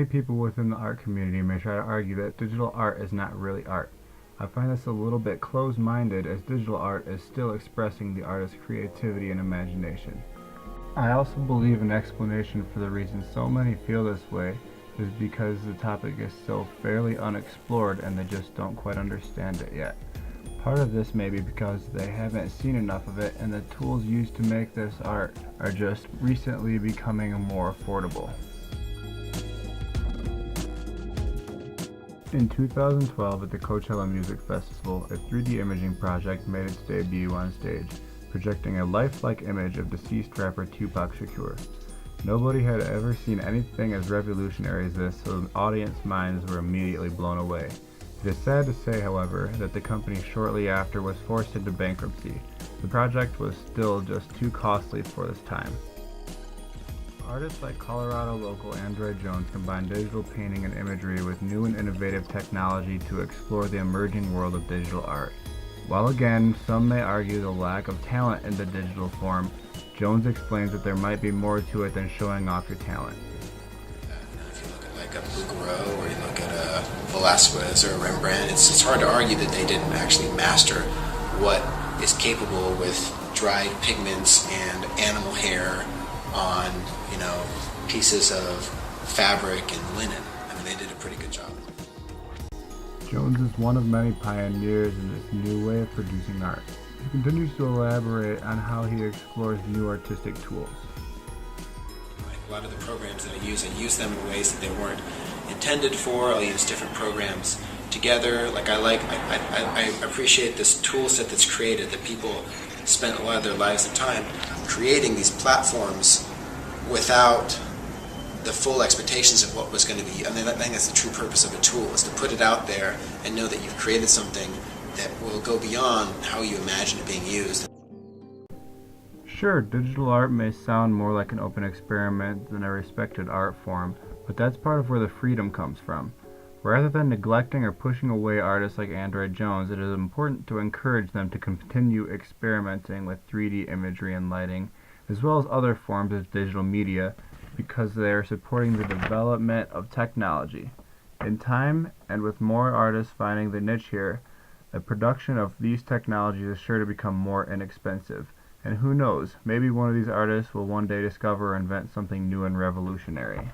Many people within the art community may try to argue that digital art is not really art. I find this a little bit closed-minded, as digital art is still expressing the artist's creativity and imagination. I also believe an explanation for the reason so many feel this way is because the topic is still fairly unexplored and they just don't quite understand it yet. Part of this may be because they haven't seen enough of it and the tools used to make this art are just recently becoming more affordable. In 2012 at the Coachella Music Festival, a 3D imaging project made its debut on stage, projecting a lifelike image of deceased rapper Tupac Shakur. Nobody had ever seen anything as revolutionary as this, so the audience minds were immediately blown away. It is sad to say, however, that the company shortly after was forced into bankruptcy. The project was still just too costly for this time. Artists like Colorado local Android Jones combine digital painting and imagery with new and innovative technology to explore the emerging world of digital art. While again, some may argue the lack of talent in the digital form, Jones explains that there might be more to it than showing off your talent. If you look at like a Bouguereau or you look at a Velázquez or a Rembrandt, it's hard to argue that they didn't actually master what is capable with dried pigments and animal hair on, pieces of fabric and linen. I mean, they did a pretty good job. Jones is one of many pioneers in this new way of producing art. He continues to elaborate on how he explores new artistic tools. A lot of the programs that I use them in ways that they weren't intended for. I'll use different programs together. I appreciate this tool set that's created, that people spent a lot of their lives and time creating these platforms without the full expectations of what was going to be. I think that's the true purpose of a tool, is to put it out there and know that you've created something that will go beyond how you imagine it being used. Sure, digital art may sound more like an open experiment than a respected art form, but that's part of where the freedom comes from. Rather than neglecting or pushing away artists like Android Jones, it is important to encourage them to continue experimenting with 3D imagery and lighting, as well as other forms of digital media, because they are supporting the development of technology. In time, and with more artists finding the niche here, the production of these technologies is sure to become more inexpensive. And who knows, maybe one of these artists will one day discover or invent something new and revolutionary.